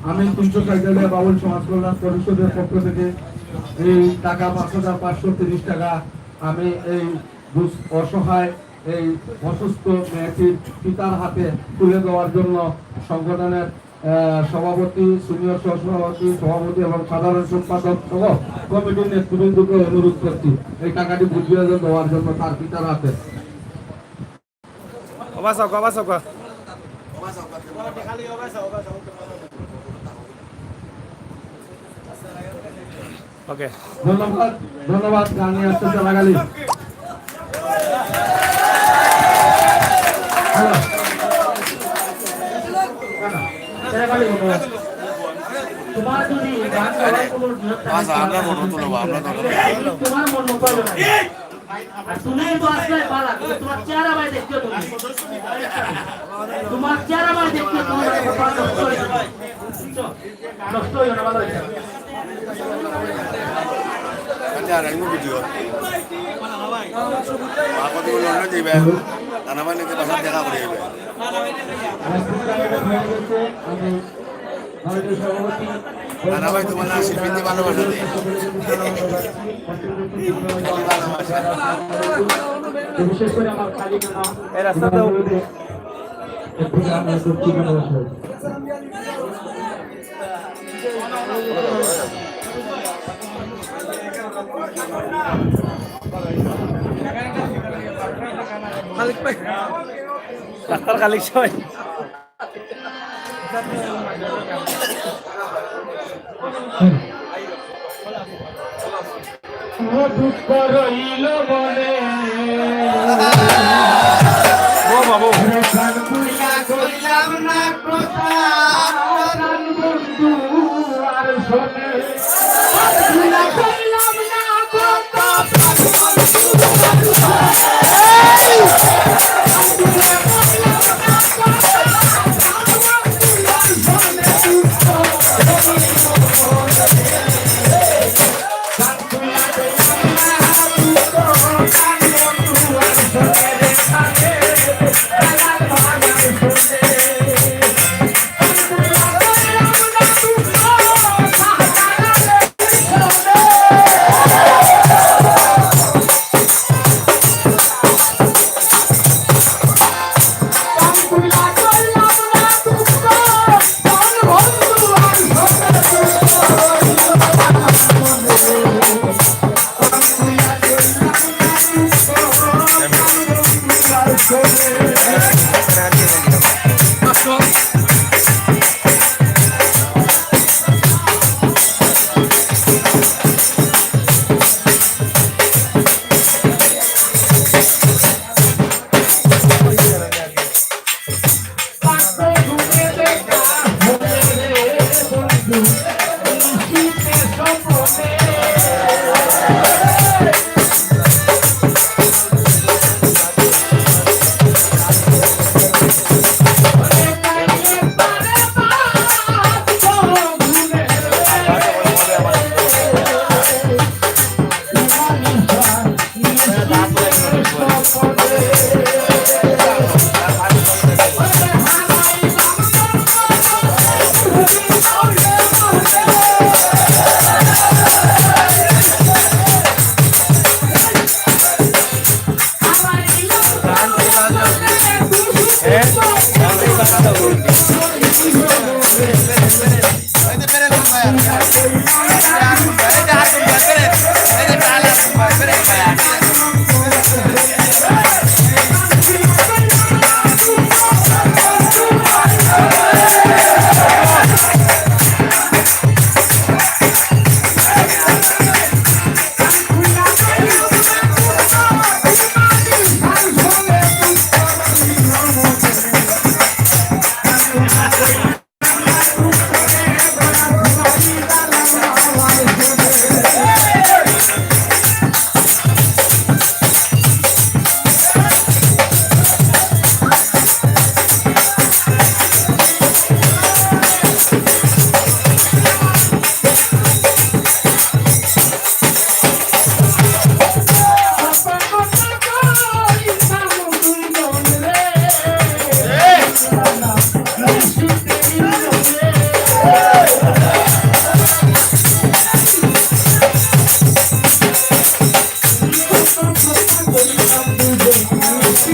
আমি 300 বাউল সমাজ কল্যাণ পরিষদের পক্ষ থেকে এই টাকা ৫,৫৩০ টাকা আমি এই অসহায় এই অসুস্থ মেয়েটির পিতার হাতে তুলে দেওয়ার জন্য সংগঠনের সভাপতি, সিনিয়র সহসভাপতি, সভাপতি এবং সাধারণ সম্পাদক সহ কমিটির নেতৃবৃন্দকে অনুরোধ করছি এই টাকাটি বুঝিয়ে দেওয়ার জন্য তার পিতার হাতে। ধন্যবাদ ধন্যবাদ গান নিয়ে আসতে চলাকালী তোমার যদি তোমার মন তুমি তো আসলে পালা তোমার চেহারা ভাই দেখছো তোমার চেহারা ভাই দেখছো নষ্ট হয়ে না ভালো হয়েছে বিশেষ করে আমার রাস্তাতেও Kalik pa. Takar kalik siya. দুঃখ রইল মনে ও বাবু কইলাম না কথা বন্ধু আর শোনে কইলাম না কথা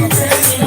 দিছে